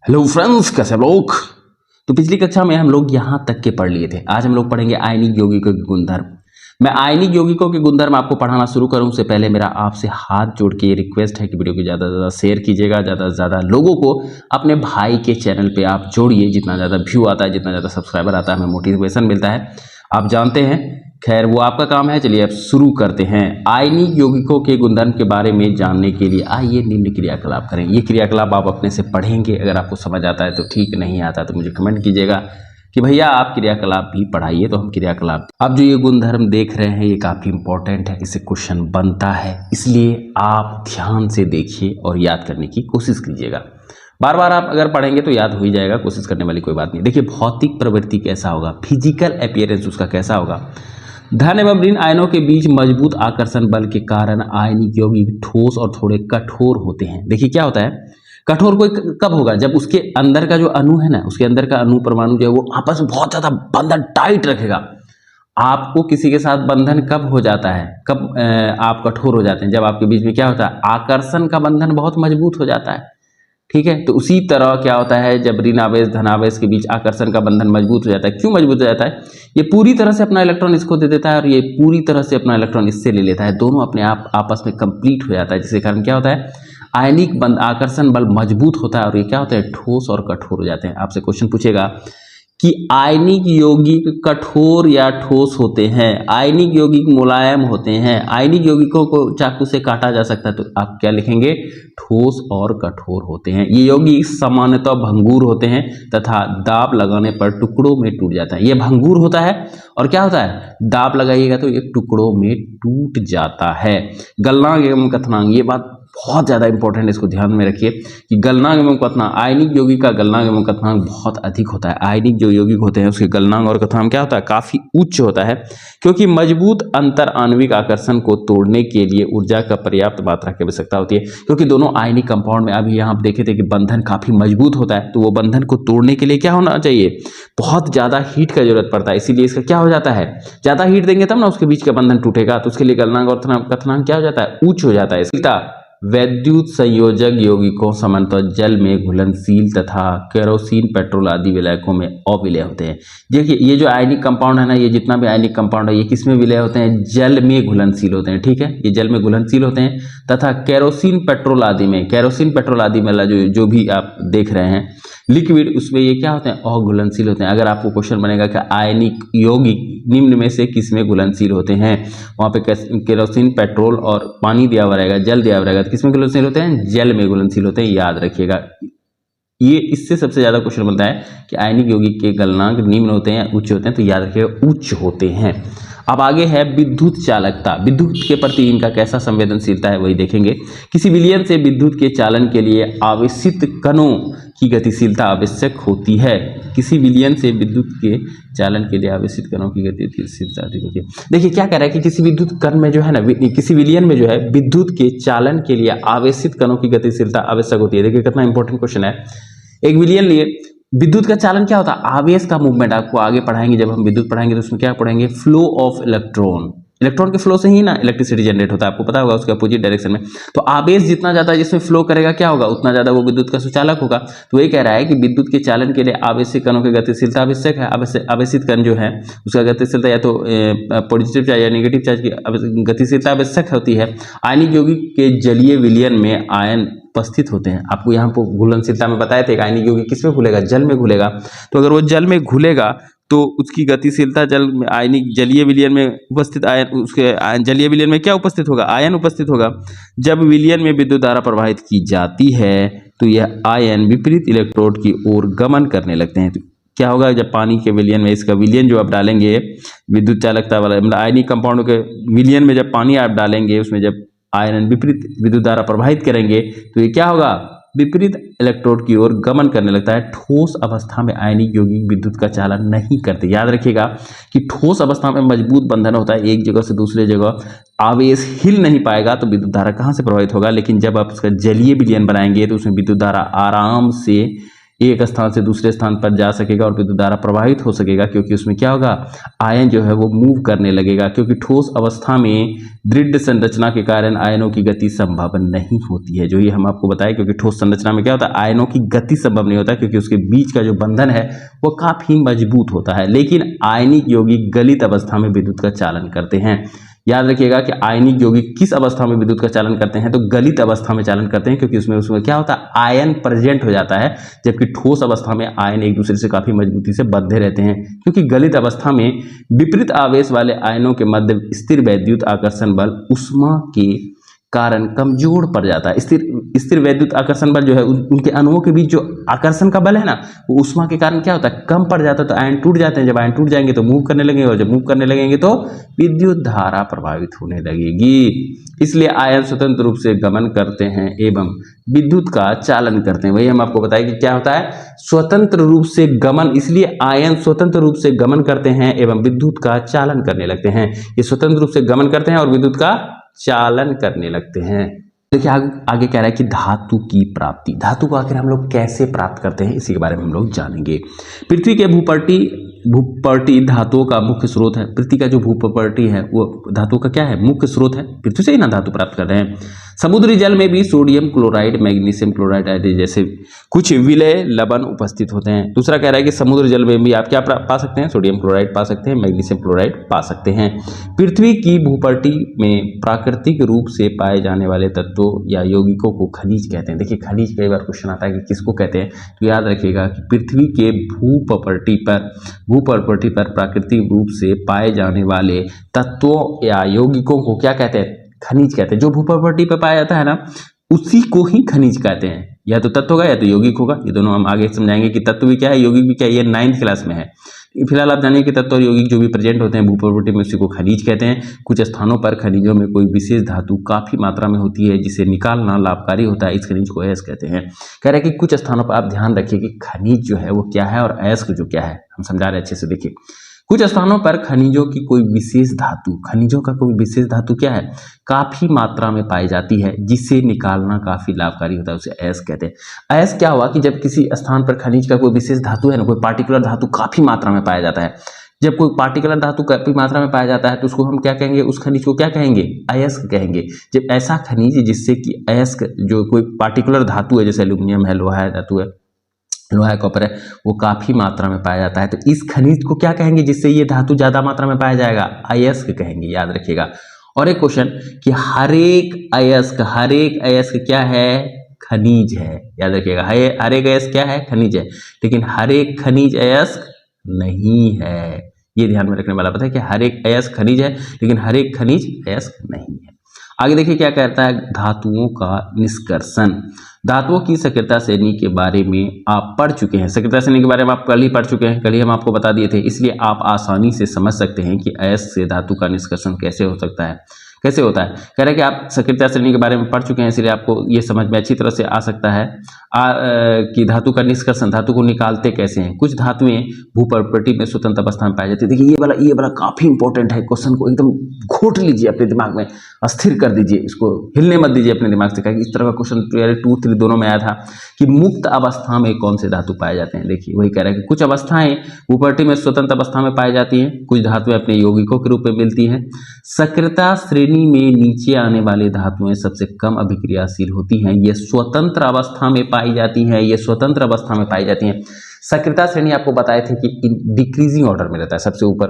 Hello friends, कैसे आप लोग। तो पिछली कक्षा में हम लोग यहाँ तक के पढ़ लिए थे। आज हम लोग पढ़ेंगे आयनिक यौगिकों के गुणधर्म। मैं आयनिक यौगिकों के गुणधर्म आपको पढ़ाना शुरू करूँ उससे पहले मेरा आपसे हाथ जोड़ के ये रिक्वेस्ट है कि वीडियो को ज़्यादा से ज़्यादा शेयर कीजिएगा, ज़्यादा से ज़्यादा लोगों को अपने भाई के चैनल पर आप जोड़िए। जितना ज़्यादा व्यू आता है, जितना ज़्यादा सब्सक्राइबर आता है, हमें मोटिवेशन मिलता है, आप जानते हैं। खैर वो आपका काम है। चलिए अब शुरू करते हैं। आयनिक यौगिकों के गुणधर्म के बारे में जानने के लिए आइए निम्न क्रियाकलाप करें। ये क्रियाकलाप आप अपने से पढ़ेंगे। अगर आपको समझ आता है तो ठीक, नहीं आता तो मुझे कमेंट कीजिएगा कि भैया आप क्रियाकलाप भी पढ़ाइए, तो हम क्रियाकलाप। अब जो ये गुणधर्म देख रहे हैं ये काफ़ी इंपॉर्टेंट है, इससे क्वेश्चन बनता है, इसलिए आप ध्यान से देखिए और याद करने की कोशिश कीजिएगा। बार बार आप अगर पढ़ेंगे तो याद हो ही जाएगा, कोशिश करने वाली कोई बात नहीं। देखिए भौतिक प्रवृत्ति कैसा होगा, फिजिकल अपीयरेंस उसका कैसा होगा। धन एवं ऋण आयनों के बीच मजबूत आकर्षण बल के कारण आयनिक यौगिक ठोस और थोड़े कठोर होते हैं। देखिए क्या होता है, कठोर कोई कब होगा, जब उसके अंदर का जो अणु है ना, उसके अंदर का अणु परमाणु जो है वो आपस में बहुत ज्यादा बंधन टाइट रखेगा। आपको किसी के साथ बंधन कब हो जाता है, कब आप कठोर हो जाते हैं, जब आपके बीच में क्या होता है, आकर्षण का बंधन बहुत मजबूत हो जाता है। ठीक है, तो उसी तरह क्या होता है, जब ऋण आवेश धन आवेश के बीच आकर्षण का बंधन मजबूत हो जाता है। क्यों मजबूत हो जाता है, ये पूरी तरह से अपना इलेक्ट्रॉन इसको दे देता है और ये पूरी तरह से अपना इलेक्ट्रॉन इससे ले लेता है, दोनों अपने आप आपस में कंप्लीट हो जाता है, जिसके कारण क्या होता है, आयनिक बंध आकर्षण बल मजबूत होता है और ये क्या होता है, ठोस और कठोर हो जाते हैं। आपसे क्वेश्चन पूछेगा कि आयनिक यौगिक कठोर या ठोस होते हैं, आयनिक यौगिक मुलायम होते हैं, आयनिक यौगिकों को चाकू से काटा जा सकता है, तो आप क्या लिखेंगे, ठोस और कठोर होते हैं। ये यौगिक सामान्यतः भंगुर होते हैं तथा दाब लगाने पर टुकड़ों में टूट जाता है। ये भंगुर होता है और क्या होता है, दाब लगाइएगा तो ये टुकड़ों में टूट जाता है। गलनांक एवं कथनांक, ये बात बहुत ज़्यादा इंपॉर्टेंट है, इसको ध्यान में रखिए कि गलनांक एवं कथनांक, आयनिक यौगिक का गलनांक एवं कथनांक बहुत अधिक होता है। आयनिक जो यौगिक होते हैं उसके गलनांक और कथनांक क्या होता है, काफ़ी उच्च होता है, क्योंकि मजबूत अंतर आणविक आकर्षण को तोड़ने के लिए ऊर्जा का पर्याप्त मात्रा की आवश्यकता होती है। क्योंकि दोनों आयनिक कंपाउंड में, अभी यहाँ आप देखे थे कि बंधन काफ़ी मजबूत होता है, तो वो बंधन को तोड़ने के लिए क्या होना चाहिए, बहुत ज़्यादा हीट का जरूरत पड़ता है। इसीलिए इसका क्या हो जाता है, ज़्यादा हीट देंगे तब ना उसके बीच का बंधन टूटेगा, तो उसके लिए गलनांक और कथनांक क्या हो जाता है, उच्च हो जाता है। इसका वैद्युत संयोजक यौगिकों सामान्यतः जल में घुलनशील तथा केरोसिन पेट्रोल आदि विलायकों में अविलय होते हैं। देखिए ये जो आयनिक कंपाउंड है ना, ये जितना भी आयनिक कंपाउंड है ये किस में विलय होते हैं, जल में घुलनशील होते हैं। ठीक है, ये जल में घुलनशील होते हैं तथा केरोसिन पेट्रोल आदि में, केरोसिन पेट्रोल आदि में जो भी आप देख रहे हैं लिक्विड, उसमें ये क्या होते हैं, अघुलनशील होते हैं। अगर आपको क्वेश्चन बनेगा कि आयनिक यौगिक निम्न में से किस में घुलनशील होते हैं, वहाँ पे केरोसिन पेट्रोल और पानी दिया हुआ रहेगा, जल दिया हुआ रहेगा, तो किस में घुलनशील होते हैं, जल में घुलनशील होते हैं, याद रखिएगा। ये इससे सबसे ज्यादा क्वेश्चन बनता है कि आयनिक यौगिक के गलनांक निम्न होते हैं, उच्च होते हैं, तो याद रखिएगा उच्च होते हैं। अब आगे है विद्युत चालकता, विद्युत के प्रति इनका कैसा संवेदनशीलता है वही देखेंगे। किसी विलयन से विद्युत के चालन के लिए आवेशित कणों की गतिशीलता आवश्यक होती है। किसी विलयन से विद्युत के चालन के लिए आवेशित कणों की गतिशीलता अधिक होती है। देखिए क्या कह रहा है कि किसी विद्युत कण में जो है ना, किसी विलयन में जो है विद्युत के चालन के लिए आवेशित कणों की गतिशीलता आवश्यक होती है। देखिए कितना इंपॉर्टेंट क्वेश्चन है। एक विलयन लिए, विद्युत का चालन क्या होता है, आवेश का मूवमेंट। आपको आगे पढ़ाएंगे, जब हम विद्युत पढ़ाएंगे तो उसमें क्या पढ़ेंगे, फ्लो ऑफ इलेक्ट्रॉन। इलेक्ट्रॉन के फ्लो से ही ना इलेक्ट्रिसिटी जनरेट होता है, आपको पता होगा, उसके अपोजिट डायरेक्शन में। तो आवेश जितना ज्यादा जिसमें फ्लो करेगा क्या होगा, उतना ज्यादा वो विद्युत का सुचालक होगा। तो ये कह रहा है कि विद्युत के चालन के लिए आवेशित कणों की गतिशीलता आवश्यक है। आवेशित कण जो है उसका गतिशीलता या तो पॉजिटिव चार्ज या नेगेटिव चार्ज की गतिशीलता आवश्यक होती है। आयनिक यौगिक के जलीय विलयन में आयन उपस्थित होते हैं। आपको यहाँ पर घुलनशीलता में बताए थे, आयनिक यौगिक किस में घुलेगा, जल में घुलेगा। तो अगर वो जल में घुलेगा तो उसकी गतिशीलता जल में, आयनिक जलीय विलयन में उपस्थित आयन, उसके जलीय विलयन में क्या उपस्थित होगा, आयन उपस्थित होगा। जब विलयन में विद्युत धारा प्रवाहित की जाती है तो यह आयन विपरीत इलेक्ट्रोड की ओर गमन करने लगते हैं। तो क्या होगा, जब पानी के विलयन में, इसका विलयन जो आप डालेंगे विद्युत चालकता वाला, मतलब आयनिक कंपाउंड के विलयन में जब पानी आप डालेंगे, उसमें जब आयन विपरीत विद्युत धारा प्रवाहित करेंगे तो ये क्या होगा, विपरीत इलेक्ट्रोड की ओर गमन करने लगता है। ठोस अवस्था में आयनिक यौगिक विद्युत का चालन नहीं करते। याद रखिएगा कि ठोस अवस्था में मजबूत बंधन होता है, एक जगह से दूसरे जगह आवेश हिल नहीं पाएगा, तो विद्युत धारा कहाँ से प्रभावित होगा। लेकिन जब आप उसका जलीय विलयन बनाएंगे तो उसमें विद्युत धारा आराम से एक स्थान से दूसरे स्थान पर जा सकेगा और विद्युत धारा प्रवाहित हो सकेगा, क्योंकि उसमें क्या होगा, आयन जो है वो मूव करने लगेगा, क्योंकि ठोस अवस्था में दृढ़ संरचना के कारण आयनों की गति संभव नहीं होती है। जो ये हम आपको बताएं, क्योंकि ठोस संरचना में क्या होता है, आयनों की गति संभव नहीं होता, क्योंकि उसके बीच का जो बंधन है वो काफी मजबूत होता है। लेकिन आयनिक यौगिक गलित अवस्था में विद्युत का चालन करते हैं। याद रखिएगा कि आयनिक यौगिक किस अवस्था में विद्युत का चालन करते हैं, तो गलित अवस्था में चालन करते हैं, क्योंकि उसमें क्या होता है, आयन प्रेजेंट हो जाता है, जबकि ठोस अवस्था में आयन एक दूसरे से काफी मजबूती से बंधे रहते हैं। क्योंकि गलित अवस्था में विपरीत आवेश वाले आयनों के मध्य स्थिर वैद्युत आकर्षण बल ऊष्मा के कारण कमजोर पड़ जाता है। स्थिर वैद्युत आकर्षण बल जो है उनके अणुओं के बीच जो आकर्षण का बल है ना, वो ऊष्मा के कारण क्या होता है, कम पड़ जाता है, तो आयन टूट जाते हैं। जब आयन टूट जाएंगे तो मूव करने लगेंगे, और जब मूव करने लगेंगे तो विद्युत धारा प्रभावित होने लगेगी। इसलिए आयन स्वतंत्र रूप से गमन करते हैं एवं विद्युत का चालन करते हैं। वही हम आपको बताएं कि क्या होता है, स्वतंत्र रूप से गमन, इसलिए आयन स्वतंत्र रूप से गमन करते हैं एवं विद्युत का चालन करने लगते हैं। ये स्वतंत्र रूप से गमन करते हैं और विद्युत का चालन करने लगते हैं। देखिए आगे कह रहा है कि धातु की प्राप्ति, धातु को आखिर हम लोग कैसे प्राप्त करते हैं, इसी के बारे में हम लोग जानेंगे। पृथ्वी के भूपर्टी धातुओं का मुख्य स्रोत है। पृथ्वी का जो भूपर्टी है वो धातु का क्या है, मुख्य स्रोत है। पृथ्वी से ही ना धातु प्राप्त कर रहे हैं। समुद्री जल में भी सोडियम क्लोराइड, मैग्नीशियम क्लोराइड आदि जैसे कुछ विलय लवण उपस्थित होते हैं। दूसरा कह रहा है कि समुद्र जल में भी आप क्या पा सकते हैं, सोडियम क्लोराइड पा सकते हैं, मैग्नीशियम क्लोराइड पा सकते हैं। पृथ्वी की भूपर्टी में प्राकृतिक रूप से पाए जाने वाले तत्वों या यौगिकों को खनिज कहते हैं। देखिए खनिज कई बार क्वेश्चन आता है कि किसको कहते हैं, तो याद रखिएगा कि पृथ्वी के भूपर्टी पर प्राकृतिक रूप से पाए जाने वाले तत्वों या यौगिकों को क्या कहते हैं, खनिज कहते हैं। जो भूपर्टी पर पाया जाता है ना, उसी को ही खनिज कहते हैं। या तो तत्व होगा या तो यौगिक होगा, ये दोनों हम आगे समझाएंगे कि तत्व भी क्या है, यौगिक भी क्या है, ये 9th क्लास में है। फिलहाल आप जानिए कि तत्व और यौगिक जो भी प्रेजेंट होते हैं भूपर्टी में, उसी को खनिज कहते हैं। कुछ स्थानों पर खनिजों में कोई विशेष धातु काफी मात्रा में होती है, जिसे निकालना लाभकारी होता है, इस खनिज को अयस्क कहते हैं। कह रहे हैं कि कुछ स्थानों पर आप ध्यान रखिए कि खनिज जो है वो क्या है और अयस्क जो क्या है, हम समझा रहे हैं अच्छे से। देखिए कुछ स्थानों पर खनिजों की कोई विशेष धातु, खनिजों का कोई विशेष धातु क्या है, काफी मात्रा में पाई जाती है, जिसे निकालना काफी लाभकारी होता है, उसे अयस्क कहते हैं। अयस्क क्या हुआ कि जब किसी स्थान पर खनिज का कोई विशेष धातु है ना, कोई पार्टिकुलर धातु काफी मात्रा में पाया जाता है, जब कोई पार्टिकुलर धातु काफी मात्रा में पाया जाता है तो उसको हम क्या कहेंगे, उस खनिज को क्या कहेंगे, अयस्क कहेंगे। जब ऐसा खनिज जिससे कि अयस्क जो कोई पार्टिकुलर धातु है, जैसे एल्यूमिनियम है, लोहा है, धातु है, लोहा कॉपर है, वो काफी मात्रा में पाया जाता है, तो इस खनिज को क्या कहेंगे जिससे ये धातु ज्यादा मात्रा में पाया जाएगा, अयस्क कहेंगे। याद रखिएगा। और एक क्वेश्चन कि हर एक अयस्क क्या है, खनिज है। याद रखिएगा, हर एक अयस्क क्या है, खनिज है, लेकिन हर एक खनिज अयस्क नहीं है। ये ध्यान में रखने वाला पता है कि हर एक अयस्क खनिज है, लेकिन हर एक खनिज अयस्क नहीं है। आगे देखिए क्या कहता है, धातुओं का निष्कर्षण। धातुओं की सक्रियता श्रेणी के बारे में आप पढ़ चुके हैं, सक्रियता श्रेणी के बारे में आप कल ही पढ़ चुके हैं, कल ही हम आपको बता दिए थे, इसलिए आप आसानी से समझ सकते हैं कि अयस्क से धातु का निष्कर्षण कैसे हो सकता है, कैसे होता है। कह रहे हैं कि आप सक्रियता श्रेणी के बारे में पढ़ चुके हैं, इसलिए आपको ये समझ में अच्छी तरह से आ सकता है कि धातु का निष्कर्षण, धातु को निकालते कैसे हैं। कुछ धातुएं भूपर्टी में स्वतंत्र अवस्था में पाई जाती है। देखिए ये वाला काफी इंपॉर्टेंट है, क्वेश्चन को एकदम घोट लीजिए अपने दिमाग में, अस्थिर कर दीजिए, इसको हिलने मत दीजिए अपने दिमाग से। इस तरह का क्वेश्चन 2, 3 दोनों में आया था कि मुक्त अवस्था में कौन से धातु पाए जाते हैं। देखिए वही कह रहा है कि कुछ अवस्थाएं भूपर्टी में स्वतंत्र अवस्था में पाई जाती हैं, कुछ धातुएं अपने यौगिकों के रूप में मिलती हैं। सक्रियता श्रेणी में नीचे आने वाली धातुएं सबसे कम अभिक्रियाशील होती हैं, ये स्वतंत्र अवस्था में पाई जाती हैं, ये स्वतंत्र अवस्था में पाई जाती हैं। सक्रियता श्रेणी आपको बताए थे कि डिक्रीजिंग ऑर्डर में रहता है, सबसे ऊपर,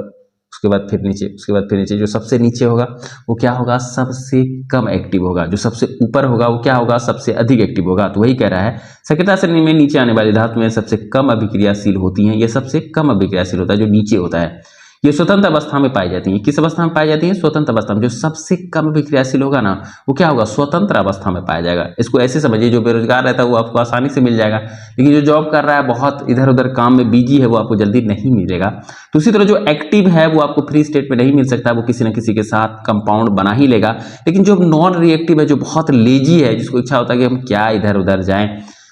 उसके बाद फिर नीचे, उसके बाद फिर नीचे। जो सबसे नीचे होगा वो क्या होगा, सबसे कम एक्टिव होगा, जो सबसे ऊपर होगा वो क्या होगा, सबसे अधिक एक्टिव होगा। तो वही कह रहा है सक्रियता श्रेणी में नीचे आने वाली धातुएं सबसे कम अभिक्रियाशील होती हैं, ये सबसे कम अभिक्रियाशील होता है जो नीचे होता है। ये स्वतंत्र अवस्था में पाई जाती हैं। किस अवस्था में पाई जाती हैं, स्वतंत्र अवस्था में। जो सबसे कम अभिक्रियाशील होगा ना, वो क्या होगा, स्वतंत्र अवस्था में पाया जाएगा। इसको ऐसे समझिए, जो बेरोजगार रहता है वो आपको आसानी से मिल जाएगा, लेकिन जो जॉब कर रहा है, बहुत इधर उधर काम में बिजी है, वो आपको जल्दी नहीं मिलेगा। तो उसी तरह जो एक्टिव है वो आपको फ्री स्टेट में नहीं मिल सकता, वो किसी न किसी के साथ कंपाउंड बना ही लेगा। लेकिन जो नॉन रिएक्टिव है, जो बहुत लेजी है, जिसको इच्छा होता है कि हम क्या इधर उधर जाएं,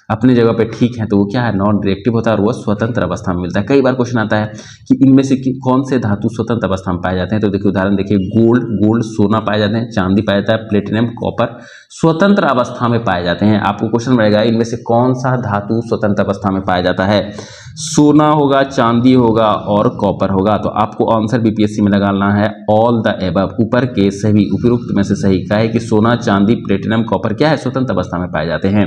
अपनी जगह पे ठीक है तो वो क्या है, नॉन रिएक्टिव होता है और वो स्वतंत्र अवस्था में मिलता है। कई बार क्वेश्चन आता है कि इनमें से कौन से धातु स्वतंत्र अवस्था में पाए जाते हैं, तो देखिए उदाहरण देखिए, गोल्ड सोना पाए जाते हैं, चांदी पाया जाता है, प्लेटिनम कॉपर स्वतंत्र अवस्था में पाए जाते हैं। आपको क्वेश्चन मिलेगा इनमें से कौन सा धातु स्वतंत्र अवस्था में पाया जाता है, सोना होगा, चांदी होगा और कॉपर होगा। तो आपको आंसर बीपीएससी में लगाना है ऑल द एबव, ऊपर के सभी उपयुक्त में से सही। क्या है कि सोना, चांदी, प्लेटिनम, कॉपर क्या है, स्वतंत्र अवस्था में पाए जाते हैं।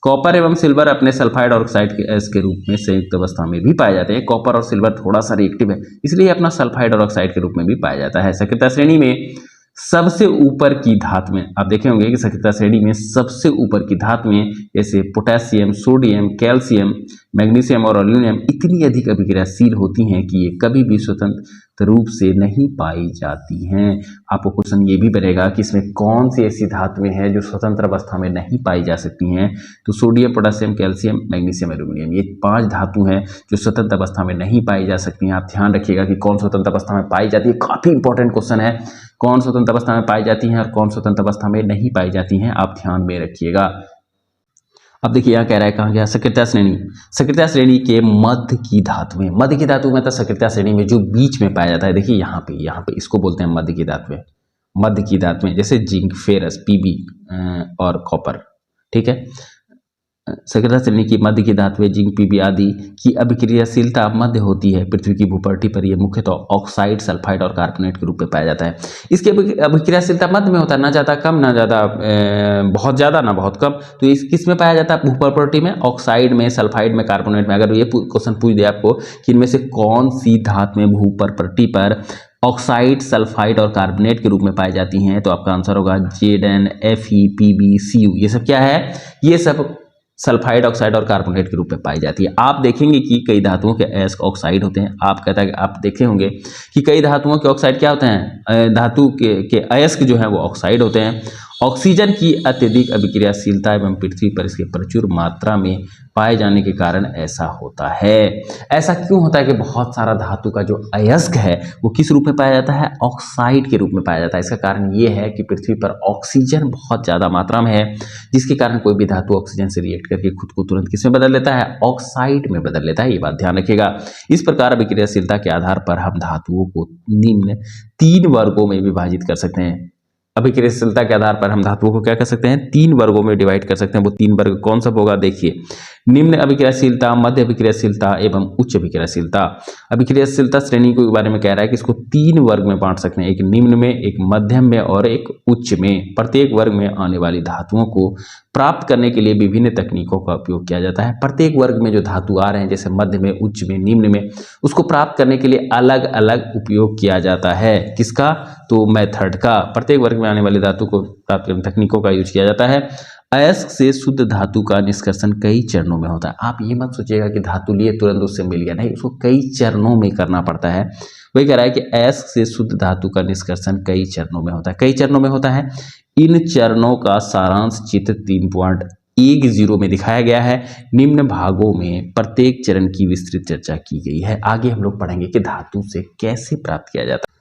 कॉपर एवं सिल्वर अपने सल्फाइड और ऑक्साइड के एस के रूप में संयुक्त अवस्था में भी पाए जाते हैं। कॉपर और सिल्वर थोड़ा सा रिएक्टिव है, इसलिए अपना सल्फाइड और ऑक्साइड के रूप में भी पाया जाता है। सक्रियता श्रेणी में सबसे ऊपर की धातु में आप देखे होंगे कि सक्रियता श्रेणी में सबसे ऊपर की धातु में जैसे पोटेशियम, सोडियम, कैल्शियम, मैग्नीशियम और एल्यूमिनियम इतनी अधिक अभिक्रियाशील होती हैं कि ये कभी भी स्वतंत्र रूप से नहीं पाई जाती हैं। आपको क्वेश्चन ये भी बनेगा कि इसमें कौन सी ऐसी धातुएं हैं जो स्वतंत्र अवस्था में नहीं पाई जा सकती हैं, तो sodium, potassium, calcium, magnesium, aluminium ये 5 धातु हैं जो स्वतंत्र अवस्था में नहीं पाई जा सकती हैं। आप ध्यान रखिएगा कि कौन स्वतंत्र अवस्था में पाई जाती है, काफी इंपॉर्टेंट क्वेश्चन है, कौन स्वतंत्र अवस्था में पाई जाती हैं और कौन स्वतंत्र अवस्था में नहीं पाई जाती हैं, आप ध्यान में रखिएगा। अब देखिए यहाँ कह रहा है कहाँ गया, सक्रियता श्रेणी। सक्रियता श्रेणी के मध्य की धातु में, मध्य की धातु में तो सक्रियता श्रेणी में जो बीच में पाया जाता है, देखिए यहाँ पे इसको बोलते हैं मध्य की धातु में। मध्य की धातु में जैसे जिंक, फेरस, पीबी और कॉपर, ठीक है। सक्रियता श्रेणी की मध्य की धातुएं जिंक, पीबी आदि की अभिक्रियाशीलता मध्य होती है। पृथ्वी की भूपटल पर यह मुख्यतः ऑक्साइड, सल्फाइड और कार्बोनेट के रूप में पाया जाता है। इसकी अभिक्रियाशीलता मध्य में होता है, ना ज़्यादा कम, ना ज़्यादा बहुत ज़्यादा, ना बहुत कम। तो इस किस में पाया जाता है, भूपटल में, ऑक्साइड में, सल्फाइड में, कार्बोनेट में। अगर ये क्वेश्चन पूछ दे आपको कि इनमें से कौन सी धातु में भूपटल पर ऑक्साइड, सल्फाइड और कार्बोनेट के रूप में पाई जाती हैं, तो आपका आंसर होगा Zn, Fe, Pb, Cu। ये सब क्या है, ये सब सल्फाइड, ऑक्साइड और कार्बोनेट के रूप में पाई जाती है। आप देखेंगे कि कई धातुओं के अयस्क ऑक्साइड होते हैं। आप कहता है कि आप देखे होंगे कि कई धातुओं के ऑक्साइड क्या होते हैं, धातु के अयस्क जो है वो ऑक्साइड होते हैं। ऑक्सीजन की अत्यधिक अभिक्रियाशीलता एवं पृथ्वी पर इसके प्रचुर मात्रा में पाए जाने के कारण ऐसा होता है। ऐसा क्यों होता है कि बहुत सारा धातु का जो अयस्क है वो किस रूप में पाया जाता है, ऑक्साइड के रूप में पाया जाता है। इसका कारण ये है कि पृथ्वी पर ऑक्सीजन बहुत ज़्यादा मात्रा में है, जिसके कारण कोई भी धातु ऑक्सीजन से रिएक्ट करके खुद को तुरंत किसमें बदल लेता है, ऑक्साइड में बदल लेता है। ये बात ध्यान रखिएगा। इस प्रकार अभिक्रियाशीलता के आधार पर हम धातुओं को निम्न 3 वर्गों में विभाजित कर सकते हैं। अभिक्रियाशीलता के आधार पर हम धातुओं को क्या कर सकते हैं, 3 वर्गों में डिवाइड कर सकते हैं। वो 3 वर्ग कौन सा होगा, देखिए, निम्न अभिक्रियाशीलता, मध्य अभिक्रियाशीलता एवं उच्च अभिक्रियाशीलता। अभिक्रियाशीलता श्रेणी के बारे में कह रहा है कि इसको 3 वर्ग में बांट सकते हैं, एक निम्न में, एक मध्यम में और एक उच्च में। प्रत्येक वर्ग में आने वाली धातुओं को प्राप्त करने के लिए विभिन्न तकनीकों का उपयोग किया जाता है। प्रत्येक वर्ग में जो धातु आ रहे हैं, जैसे मध्य में, उच्च में, निम्न में, उसको प्राप्त करने के लिए अलग अलग उपयोग किया जाता है। किसका, तो मेथड का। प्रत्येक वर्ग में आने वाली धातु को प्राप्त करने तकनीकों का यूज किया जाता है। अयस्क से शुद्ध धातु का निष्कर्षण कई चरणों में होता है। आप ये मत सोचिएगा कि धातु लिए तुरंत उससे मिल गया, नहीं, उसको कई चरणों में करना पड़ता है। वही कह रहा है कि अयस्क से शुद्ध धातु का निष्कर्षण कई चरणों में होता है। कई चरणों में होता है। इन चरणों का सारांश चित्र 3.10 में दिखाया गया है। निम्न भागों में प्रत्येक चरण की विस्तृत चर्चा की गई है। आगे हम लोग पढ़ेंगे कि धातु से कैसे प्राप्त किया जाता है।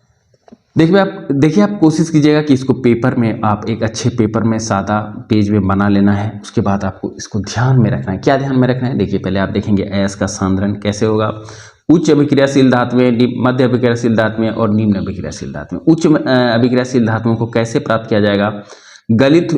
देखिए आप कोशिश कीजिएगा कि इसको पेपर में, आप एक अच्छे पेपर में, सादा पेज में बना लेना है। उसके बाद आपको इसको ध्यान में रखना है। क्या ध्यान में रखना है, देखिए पहले आप देखेंगे अयस्क का सांद्रण कैसे होगा। उच्च अभिक्रियाशील धातुएं, मध्य अभिक्रियाशील धातुएं और निम्न अभिक्रियाशील धातुएं। उच्च अभिक्रियाशील धातुओं को कैसे प्राप्त किया जाएगा, गलित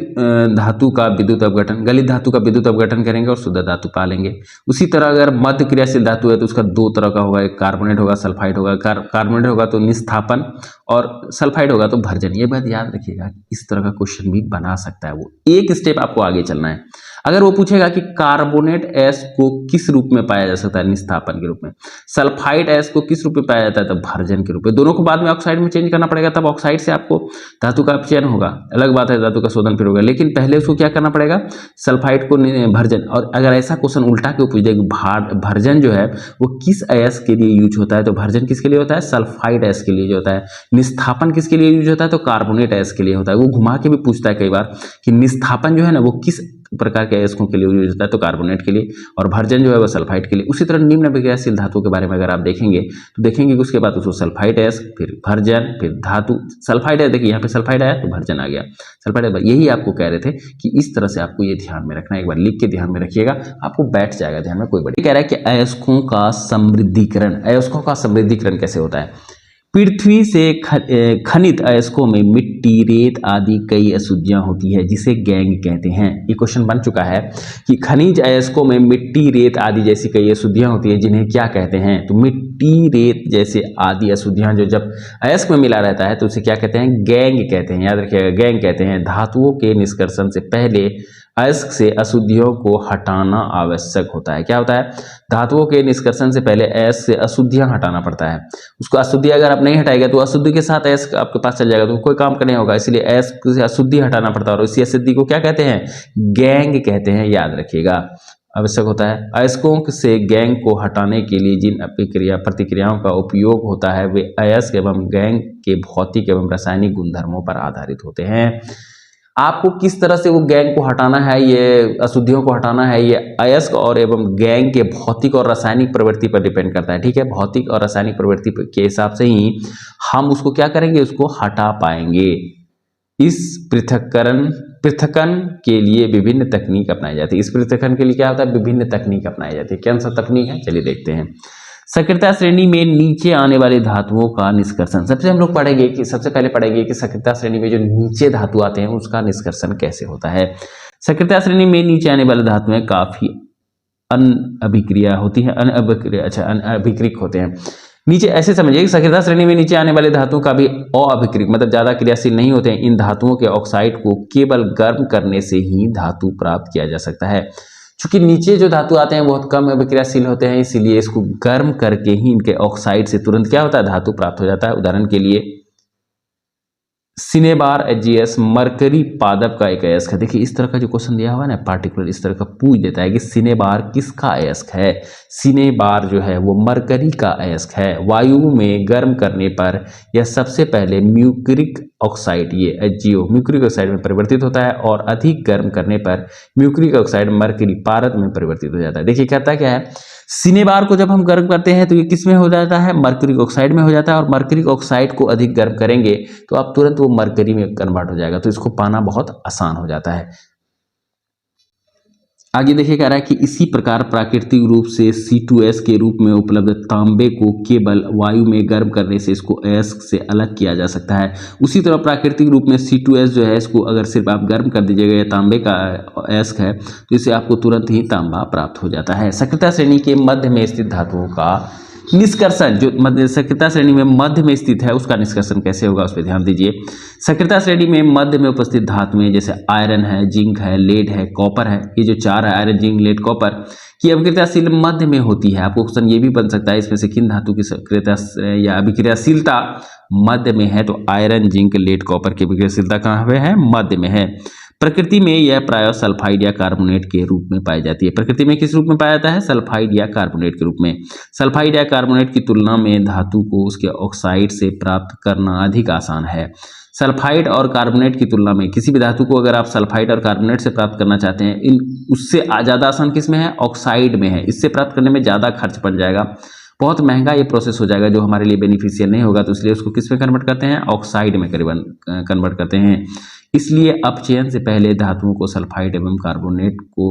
धातु का विद्युत अपघटन, गलित धातु का विद्युत अपघटन करेंगे और शुद्ध धातु पा लेंगे। उसी तरह अगर मध्य क्रियाशील धातु है तो उसका 2 तरह का होगा, एक कार्बोनेट होगा, सल्फाइड होगा। कार्बोनेट होगा तो निस्थापन और सल्फाइड होगा तो भर्जन। ये बात याद रखिएगा, इस तरह का क्वेश्चन भी बना सकता है। वो एक स्टेप आपको आगे चलना है। अगर वो पूछेगा कि कार्बोनेट एस को किस रूप में पाया जा सकता है, निस्थापन के रूप में, सल्फाइड एस को किस रूप में पाया जाता है, तो भर्जन के रूप में। दोनों को बाद में ऑक्साइड में चेंज करना पड़ेगा, तब ऑक्साइड से आपको धातु का अपचयन होगा, अलग बात है, धातु का शोधन फिर होगा, लेकिन पहले उसको क्या करना पड़ेगा, सल्फाइड को भर्जन। और अगर ऐसा क्वेश्चन उल्टा के पूछ देगा, भर्जन जो है वो किस अयस्क के लिए यूज होता है, तो भर्जन किसके लिए होता है, सल्फाइड अयस्क के लिए जो होता है। निस्थापन किसके लिए यूज होता है, तो कार्बोनेट अयस्क के लिए होता है। वो घुमा के भी पूछता है कई बार कि निस्थापन जो है ना वो किस प्रकार के अयस्कों के लिए यूज होता है, तो कार्बोनेट के लिए, और भर्जन जो है वो सल्फाइड के लिए। उसी तरह निम्न अभिक्रियाशील धातु के बारे में अगर आप देखेंगे तो देखेंगे कि उसके बाद उसको सल्फाइड अयस्क, फिर भर्जन, फिर धातु। सल्फाइड है, देखिए यहाँ पे सल्फाइड आया तो भर्जन आ गया, सल्फाइड। यही आपको कह रहे थे कि इस तरह से आपको ये ध्यान में रखना है, एक बार लिख के ध्यान में रखिएगा, आपको बैठ जाएगा ध्यान में, कोई बड़ी। कह रहा है कि अयस्कों का समृद्धिकरण, अयस्कों का समृद्धिकरण कैसे होता है। पृथ्वी से खनित अयस्कों में मिट्टी, रेत आदि कई अशुद्धियां होती है जिसे गैंग कहते हैं। ये क्वेश्चन बन चुका है कि खनिज अयस्कों में मिट्टी, रेत आदि जैसी कई अशुद्धियां होती है जिन्हें क्या कहते हैं। तो मिट्टी, रेत जैसे आदि अशुद्धियां जो जब अयस्क में मिला रहता है तो उसे क्या कहते हैं, गैंग कहते हैं। याद रखिएगा, गैंग कहते हैं। धातुओं के निष्कर्षण से पहले अयस्क से अशुद्धियों को हटाना आवश्यक होता है। क्या होता है, धातुओं के निष्कर्षण से पहले अयस्क से अशुद्धियां हटाना पड़ता है। उसको अशुद्धि अगर आप नहीं हटाएगा तो अशुद्धि के साथ अयस्क आपके पास चल जाएगा, तो कोई काम का नहीं होगा। इसलिए अयस्क से अशुद्धि हटाना पड़ता है, और इसी अशुद्धि को क्या कहते हैं, गैंग कहते हैं। याद रखिएगा, आवश्यक होता है। अयस्कों से गैंग को हटाने के लिए जिन प्रतिक्रियाओं का उपयोग होता है वे अयस्क एवं गैंग के भौतिक एवं रासायनिक गुणधर्मों पर आधारित होते हैं। आपको किस तरह से वो गैंग को हटाना है, ये अशुद्धियों को हटाना है, ये अयस्क और एवं गैंग के भौतिक और रासायनिक प्रवृत्ति पर डिपेंड करता है। ठीक है, भौतिक और रासायनिक प्रवृत्ति के हिसाब से ही हम उसको क्या करेंगे, उसको हटा पाएंगे। इस पृथक्करण के लिए विभिन्न तकनीक अपनाई जाती है। इस पृथक्करण के लिए क्या होता है, विभिन्न तकनीक अपनाई जाती है। कौन सा तकनीक है, चलिए देखते हैं। सक्रियता श्रेणी में नीचे आने वाले धातुओं का निष्कर्षण। सबसे हम लोग पढ़ेंगे कि सबसे पहले पढ़ेंगे कि सक्रियता श्रेणी में जो नीचे धातु आते हैं उसका निष्कर्षण कैसे होता है। सक्रियता श्रेणी में नीचे आने वाले धातुएं काफी अनअभिक्रिया होती है, अनअभिक्रियक होते हैं। नीचे ऐसे समझिए कि सक्रियता श्रेणी में नीचे आने वाले धातुओं का भी अभिक्रियक मतलब ज्यादा क्रियाशील नहीं होते हैं। इन धातुओं के ऑक्साइड को केवल गर्म करने से ही धातु प्राप्त किया जा सकता है। चूंकि नीचे जो धातु आते हैं बहुत कम अभिक्रियाशील होते हैं, इसीलिए इसको गर्म करके ही इनके ऑक्साइड से तुरंत क्या होता है, धातु प्राप्त हो जाता है। उदाहरण के लिए सिनेबार एचजीएस मरकरी पादप का एक अयस्क है। देखिए इस तरह का जो क्वेश्चन दिया हुआ है ना, पार्टिकुलर इस तरह का पूछ देता है कि सिनेबार किसका अयस्क है। सिनेबार जो है वो मरकरी का अयस्क है। वायु में गर्म करने पर यह सबसे पहले म्यूक्रिक ऑक्साइड, ये एचजीओ म्यूक्रिक ऑक्साइड में परिवर्तित होता है, और अधिक गर्म करने पर म्यूक्रिक ऑक्साइड मरकरी पारद में परिवर्तित हो जाता है। देखिए कहता क्या है, सिनेबार को जब हम गर्म करते हैं तो ये किस में हो जाता है, मरकरिक ऑक्साइड में हो जाता है, और मरकरिक ऑक्साइड को अधिक गर्म करेंगे तो आप तुरंत वो मरकरी में कन्वर्ट हो जाएगा, तो इसको पाना बहुत आसान हो जाता है। आगे देखिए कह रहा है कि इसी प्रकार प्राकृतिक रूप से C2S के रूप में उपलब्ध तांबे को केवल वायु में गर्म करने से इसको अयस्क से अलग किया जा सकता है। उसी तरह प्राकृतिक रूप में C2S जो है इसको अगर सिर्फ आप गर्म कर दीजिएगा, या तांबे का अयस्क है तो इससे आपको तुरंत ही तांबा प्राप्त हो जाता है। सक्रियता श्रेणी के मध्य में स्थित धातुओं का निष्कर्षण, जो सक्रियता श्रेणी में मध्य में स्थित है उसका निष्कर्षण कैसे होगा उस पर ध्यान दीजिए। सक्रियता श्रेणी में मध्य में उपस्थित धातुएं जैसे आयरन है, जिंक है, लेड है, कॉपर है, ये जो चार है आयरन, जिंक, लेड, कॉपर की अभिक्रियाशील मध्य में होती है। आपको क्वेश्चन ये भी बन सकता है इसमें से किन धातु की सक्रियता या अभिक्रियाशीलता मध्य में है, तो आयरन, जिंक, लेड, कॉपर की अभिक्रियाशीलता कहाँ पे है, मध्य में है। प्रकृति में यह प्रायः सल्फाइड या कार्बोनेट के रूप में पाई जाती है। प्रकृति में किस रूप में पाया जाता है, सल्फाइड या कार्बोनेट के रूप में। सल्फाइड या कार्बोनेट की तुलना में धातु को उसके ऑक्साइड से प्राप्त करना अधिक आसान है। सल्फाइड और कार्बोनेट की तुलना में किसी भी धातु को अगर आप सल्फाइड और कार्बोनेट से प्राप्त करना चाहते हैं, इन उससे ज़्यादा आसान किस में है, ऑक्साइड में है। इससे प्राप्त करने में ज़्यादा खर्च पड़ जाएगा, बहुत महंगा ये प्रोसेस हो जाएगा, जो हमारे लिए बेनिफिशियल नहीं होगा, तो इसलिए उसको किस में कन्वर्ट करते हैं, ऑक्साइड में कन्वर्ट करते हैं। इसलिए अपचयन से पहले धातुओं को सल्फाइड एवं कार्बोनेट को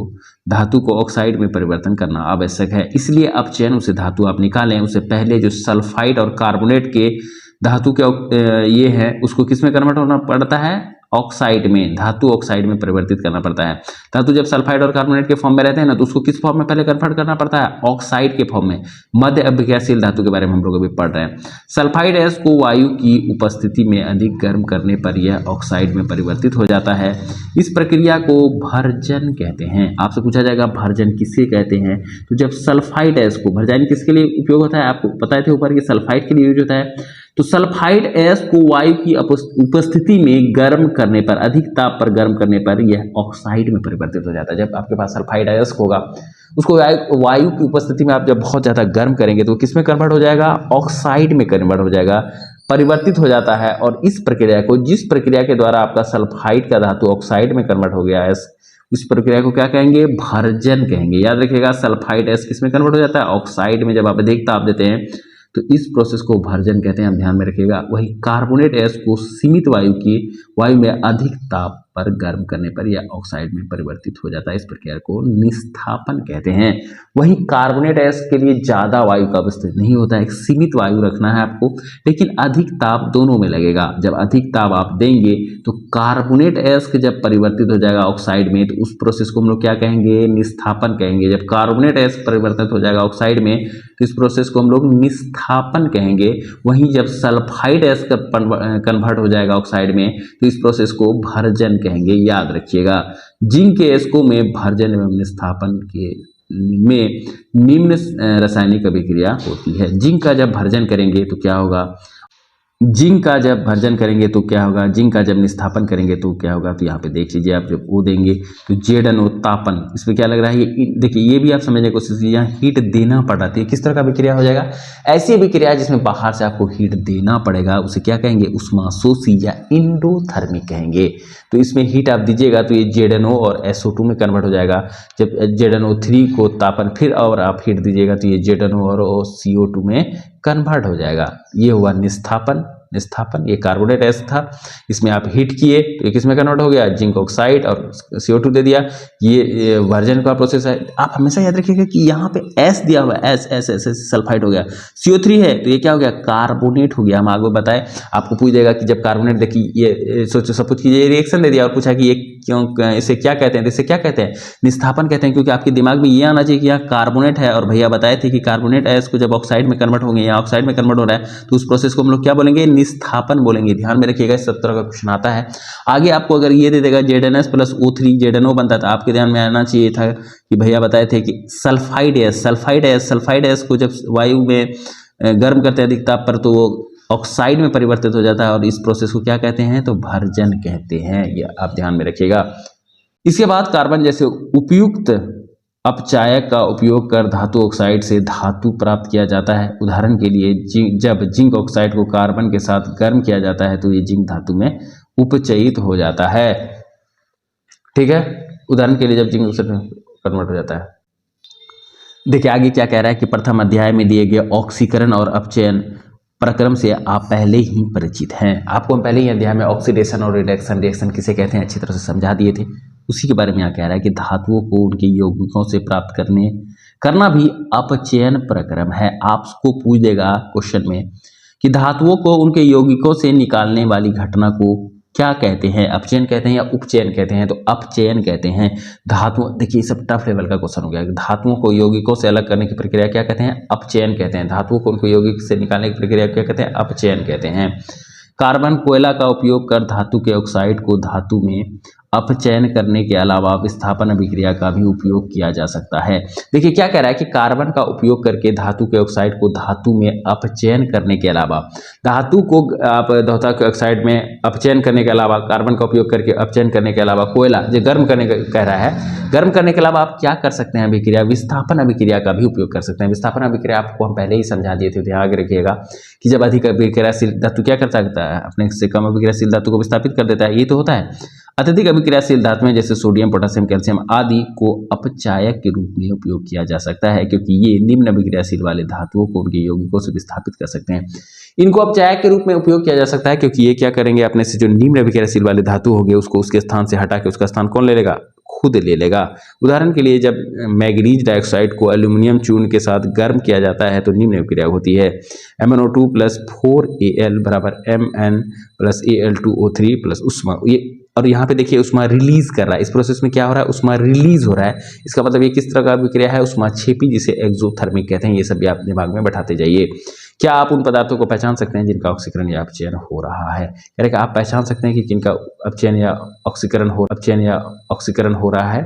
धातु को ऑक्साइड में परिवर्तन करना आवश्यक है। इसलिए अपचयन उसे धातु आप निकालें उससे पहले जो सल्फाइड और कार्बोनेट के धातु के ये है उसको किस में कन्वर्ट होना पड़ता है, ऑक्साइड में, धातु ऑक्साइड में परिवर्तित करना पड़ता है। धातु जब सल्फाइड और कार्बोनेट के फॉर्म में रहते हैं ना, तो उसको किस फॉर्म में पहले कन्वर्ट करना पड़ता है, ऑक्साइड के फॉर्म में। मध्य अभिक्रियाशील धातु के बारे में हम लोग अभी पढ़ रहे हैं। सल्फाइड अयस्क को वायु की उपस्थिति में अधिक गर्म करने पर यह ऑक्साइड में परिवर्तित हो जाता है। इस प्रक्रिया को भर्जन कहते हैं। आपसे पूछा जाएगा भर्जन किसके कहते हैं, तो जब सल्फाइड अयस्क को, भर्जन किसके लिए उपयोग होता है, आपको पता थे ऊपर कि सल्फाइड के लिए यूज होता है। तो सल्फाइड अयस्क को वायु की उपस्थिति में गर्म करने पर, अधिक ताप पर गर्म करने पर यह ऑक्साइड में परिवर्तित हो जाता है। जब आपके पास सल्फाइड अयस्क होगा उसको वायु की उपस्थिति में आप जब बहुत ज़्यादा गर्म करेंगे तो किस में कन्वर्ट हो जाएगा, ऑक्साइड में कन्वर्ट हो जाएगा। परिवर्तित हो जाता है और इस प्रक्रिया को, जिस प्रक्रिया के द्वारा आपका सल्फाइड का धातु ऑक्साइड में कन्वर्ट हो गया है, उस प्रक्रिया को क्या कहेंगे? भर्जन कहेंगे। याद रखिएगा, सल्फाइड एस किस में कन्वर्ट हो जाता है? ऑक्साइड में। जब आप अधिक ताप देते हैं तो इस प्रोसेस को भर्जन कहते हैं, आप ध्यान में रखिएगा। वही कार्बोनेट एस को सीमित वायु में अधिक ताप पर गर्म करने पर यह ऑक्साइड में परिवर्तित हो जाता है। इस प्रक्रिया को निस्थापन कहते हैं। वही कार्बोनेट एस के लिए ज्यादा वायु का अवस्थित नहीं होता है, एक सीमित वायु रखना है आपको, लेकिन अधिक ताप दोनों में लगेगा। जब अधिक ताप आप देंगे तो कार्बोनेट एस जब परिवर्तित हो जाएगा ऑक्साइड में, तो उस प्रोसेस को हम लोग क्या कहेंगे? निस्थापन कहेंगे। जब कार्बोनेट एस परिवर्तित हो जाएगा ऑक्साइड में तो इस प्रोसेस को हम लोग निस्थापन कहेंगे। वहीं जब सल्फाइड एस का कन्वर्ट हो जाएगा ऑक्साइड में तो इस प्रोसेस को भर्जन कहेंगे। याद रखिएगा, जिंक के एस्को में भर्जन एवं निस्थापन के में निम्न रासायनिक अभिक्रिया होती है। जिंक का जब भर्जन करेंगे तो क्या होगा? जिंक का जब भर्जन करेंगे तो क्या होगा? जिंक का जब निस्थापन करेंगे तो क्या होगा? तो यहाँ पे देख लीजिए, आप जब वो देंगे तो जेडनो तापन, इसमें क्या लग रहा है? ये देखिए, ये भी आप समझने की कोशिश कीजिए, यहाँ हीट देना पड़ रहा है। किस तरह का विक्रिया हो जाएगा? ऐसी विक्रिया जिसमें बाहर से आपको हीट देना पड़ेगा, उसे क्या कहेंगे? उष्माशोषी या इंडोथर्मिक कहेंगे। तो इसमें हीट आप दीजिएगा तो ये जेडनो और SO2 में कन्वर्ट हो जाएगा। जब जेडनो3 को तापन फिर और आप हीट दीजिएगा तो ये जेडनो और CO2 में कन्वर्ट हो जाएगा। ये हुआ निस्थापन। ये कार्बोनेट एस था, इसमें आप हीट किए तो ये किसमें कन्वर्ट हो गया? जिंक ऑक्साइड, और CO2 दे दिया। ये वर्जन का प्रोसेस है। आप हमेशा याद रखिएगा कि यहाँ पे एस दिया हुआ है, एस सल्फाइड हो गया। CO3 है तो ये क्या हो गया? कार्बोनेट हो गया। हम आगे बताए, आपको पूछ देगा कि जब कार्बोनेट, देखिए ये सोचो, सपोज कीजिए रिएक्शन दे दिया और पूछा कि ये क्यों, इसे क्या कहते हैं? तो इसे क्या कहते हैं? निस्थापन कहते हैं। क्योंकि आपके दिमाग में ये आना चाहिए कि यहाँ कार्बोनेट है और भैया बताए थे कि कार्बोनेट एस को जब ऑक्साइड में कन्वर्ट होंगे या ऑक्साइड में कन्वर्ट हो रहा है तो उस प्रोसेस को हम लोग क्या बोलेंगे? निस्थापन बोलेंगे। ध्यान में रखिएगा, इस सब तरह का क्वेश्चन आता है। आगे आपको अगर ये दे देगा ZnS + O3 ZnO बनता था, आपके ध्यान में आना चाहिए था कि भैया बताए थे कि सल्फाइड एस को जब वायु में गर्म करते हैं अधिक ताप पर तो वो ऑक्साइड में परिवर्तित हो जाता है और इस प्रोसेस को क्या कहते हैं? तो भर्जन कहते हैं। ये आप ध्यान में रखिएगा। इसके बाद कार्बन जैसे उपयुक्त अपचायक का उपयोग कर धातु ऑक्साइड से धातु प्राप्त किया जाता है। उदाहरण के लिए जब जिंक ऑक्साइड को कार्बन के साथ गर्म किया जाता है तो ये जिंक धातु में उपचयित हो जाता है। ठीक है, उदाहरण के लिए जब जिंक ऑक्साइड में कन्वर्ट हो जाता है। देखिए आगे क्या कह रहा है कि प्रथम अध्याय में दिए गए ऑक्सीकरण और अपचयन प्रक्रम से आप पहले ही परिचित हैं। आपको हम पहले ही अध्याय में ऑक्सीडेशन और रिएक्शन किसे कहते हैं अच्छी तरह से समझा दिए थे। उसी के बारे में यहाँ कह रहा है कि धातुओं को उनके यौगिकों से प्राप्त करना भी अपचयन प्रक्रम है। आपको पूछ देगा क्वेश्चन में कि धातुओं को उनके यौगिकों से निकालने वाली घटना को क्या कहते हैं? अपचयन कहते हैं या उपचयन कहते हैं? तो अपचयन कहते हैं। धातु, देखिए सब टफ लेवल का क्वेश्चन हो गया। धातुओं को यौगिकों से अलग करने की प्रक्रिया क्या कहते हैं? अपचयन कहते हैं। धातुओं को उनको यौगिक से निकालने की प्रक्रिया क्या कहते हैं? अपचयन कहते हैं। कार्बन कोयला का उपयोग कर धातु के ऑक्साइड को धातु में अपचयन करने के अलावा विस्थापन अभिक्रिया का भी उपयोग किया जा सकता है। देखिए क्या कह रहा है कि कार्बन का उपयोग करके धातु के ऑक्साइड को धातु में अपचयन करने के अलावा, धातु को आप धातु के ऑक्साइड में अपचयन करने के अलावा, कार्बन का उपयोग करके अपचयन करने के अलावा कोयला जो गर्म करने का कह रहा है, गर्म करने के अलावा आप क्या कर सकते हैं? अभिक्रिया, विस्थापन अभिक्रिया का भी उपयोग कर सकते हैं। विस्थापन अभिक्रिया आपको हम पहले ही समझा दिए थे, ध्यान रखिएगा कि जब अधिक अभिक्रियाशील धातु क्या कर सकता है? अपने से कम अभिक्रियाशील धातु को विस्थापित कर देता है। ये तो होता है। अत्यधिक अभिक्रियाशील धातुएं जैसे सोडियम, पोटेशियम, कैल्शियम आदि को अपचायक के रूप में उपयोग किया जा सकता है, क्योंकि ये निम्न अभिक्रियाशील वाले धातुओं को उनके यौगिकों से विस्थापित कर सकते हैं। इनको अपचायक के रूप में उपयोग किया जा सकता है क्योंकि ये क्या करेंगे? अपने से जो निम्न अभिक्रियाशील वाले धातु होंगे उसको उसके स्थान से हटा के उसका स्थान कौन ले लेगा? खुद ले लेगा। उदाहरण के लिए जब मैग्नीज डाइऑक्साइड को एल्यूमिनियम चूर्ण के साथ गर्म किया जाता है तो निम्न अभिक्रिया होती है। MnO2 + 4Al = Mn + Al2O3 + उष्मा। ये और यहाँ पे देखिए उष्मा रिलीज कर रहा है। इस प्रोसेस में क्या हो रहा है? उष्मा रिलीज हो रहा है। इसका मतलब ये किस तरह का अभिक्रिया है? उष्माक्षेपी, जिसे एक्सोथर्मिक कहते हैं। ये सब भी आप दिमाग में बैठाते जाइए। क्या आप उन पदार्थों को पहचान सकते हैं जिनका ऑक्सीकरण या अपचयन हो रहा है? यानी कि आप पहचान सकते हैं कि किनका अपचयन या ऑक्सीकरण हो रहा है।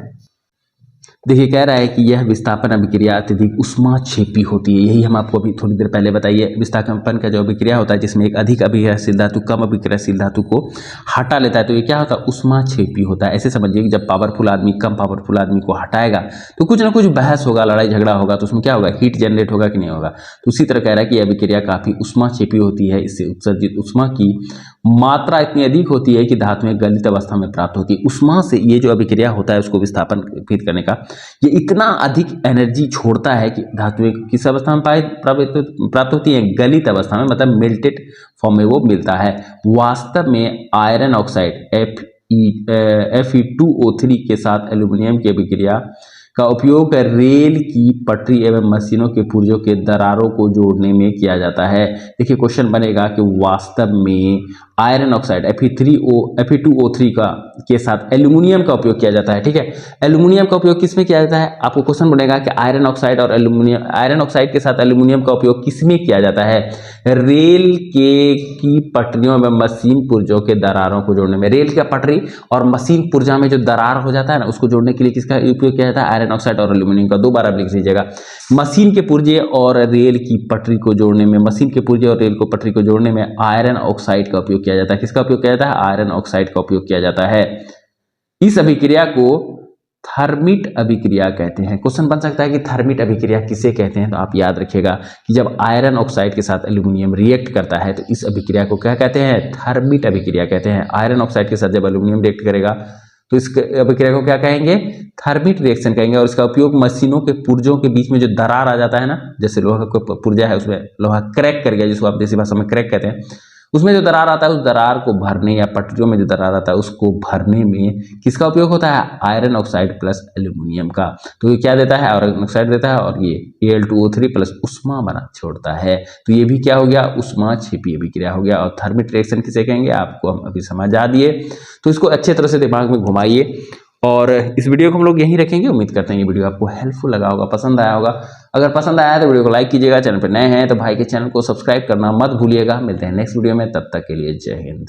देखिए कह रहा है कि यह विस्थापन अभिक्रिया अत्यधिक उष्माक्षेपी होती है। यही हम आपको अभी थोड़ी देर पहले बताइए। विस्थापन का जो अभिक्रिया होता है जिसमें एक अधिक अभिक्रियाशील धातु कम अभिक्रियाशील धातु को हटा लेता है, तो ये क्या होता है, उष्माक्षेपी होता है। ऐसे समझिए कि जब पावरफुल आदमी कम पावरफुल आदमी को हटाएगा तो कुछ ना कुछ बहस होगा, लड़ाई झगड़ा होगा, तो उसमें क्या होगा, हीट जनरेट होगा कि नहीं होगा। तो उसी तरह कह रहा है कि यह अभिक्रिया काफी उष्माक्षेपी होती है। इससे उत्सर्जित उष्मा की मात्रा इतनी अधिक होती है कि धातुएं गलित अवस्था में प्राप्त होती है। उष्मा से ये जो अभिक्रिया होता है उसको विस्थापन फिर करने का, ये इतना अधिक एनर्जी छोड़ता है कि धातुएं किस अवस्था में प्राप्त होती है, गलित अवस्था में, मतलब मेल्टेड फॉर्म में वो मिलता है। वास्तव में आयरन ऑक्साइड Fe2O3 के साथ एल्यूमिनियम की अभिक्रिया का उपयोग रेल की पटरी एवं मशीनों के पुर्जों के दरारों को जोड़ने में किया जाता है। देखिए क्वेश्चन बनेगा कि वास्तव में आयरन ऑक्साइड Fe2O3 के साथ एल्यूमिनियम का उपयोग किया जाता है। ठीक है, एल्यूमिनियम का उपयोग किस में किया जाता है, आपको क्वेश्चन बनेगा कि आयरन ऑक्साइड और एल्यूमिनियम, आयरन ऑक्साइड के साथ एल्यूमिनियम का उपयोग किस में किया जाता है, रेल की पटरियों में मशीन पुर्जों के दरारों को जोड़ने में। रेल का पटरी और मशीन पुर्जा में जो दरार हो जाता है ना, उसको जोड़ने के लिए किसका उपयोग किया जाता है, आयरन ऑक्साइड और एल्यूमिनियम का। दो बार आप लिख लीजिएगा, मशीन के पुर्जे और रेल की पटरी को जोड़ने में, मशीन के पुर्जे और रेल को पटरी को जोड़ने में आयरन ऑक्साइड का उपयोग किया जाता है। किसका उपयोग किया जाता है, आयरन ऑक्साइड का उपयोग किया जाता है। इस अभिक्रिया को थर्मिट अभिक्रिया कहते हैं। क्वेश्चन बन सकता है कि थर्मिट अभिक्रिया किसे कहते हैं, तो आप याद रखिएगा कि जब आयरन ऑक्साइड के साथ एल्यूमिनियम रिएक्ट करता है तो इस अभिक्रिया को क्या कहते हैं, थर्मिट अभिक्रिया कहते हैं। आयरन ऑक्साइड के साथ जब एल्यूमिनियम रिएक्ट करेगा तो इस अभिक्रिया को क्या कहेंगे, थर्मिट रिएक्शन कहेंगे। और इसका उपयोग मशीनों के पुर्जों के बीच में जो दरार आ जाता है ना, जैसे लोहा का पुर्जा है उसमें लोहा क्रैक कर गया, जिसको आप देसी भाषा में क्रैक कहते हैं, उसमें जो दरार आता है उस दरार को भरने, या पटरियों में जो दरार आता है उसको भरने में किसका उपयोग होता है, आयरन ऑक्साइड प्लस एल्यूमिनियम का। तो ये क्या देता है, आयरन ऑक्साइड देता है और ये Al2O3 प्लस उष्मा बना छोड़ता है। तो ये भी क्या हो गया, उष्माक्षेपी अभिक्रिया हो गया। और थर्मिट रिएक्शन किसे कहेंगे आपको हम अभी समझा दिए, तो इसको अच्छे तरह से दिमाग में घुमाइए। और इस वीडियो को हम लोग यहीं रखेंगे। उम्मीद करते हैं ये वीडियो आपको हेल्पफुल लगा होगा, पसंद आया होगा। अगर पसंद आया तो वीडियो को लाइक कीजिएगा, चैनल पर नए हैं तो भाई के चैनल को सब्सक्राइब करना मत भूलिएगा। मिलते हैं नेक्स्ट वीडियो में, तब तक के लिए जय हिंद।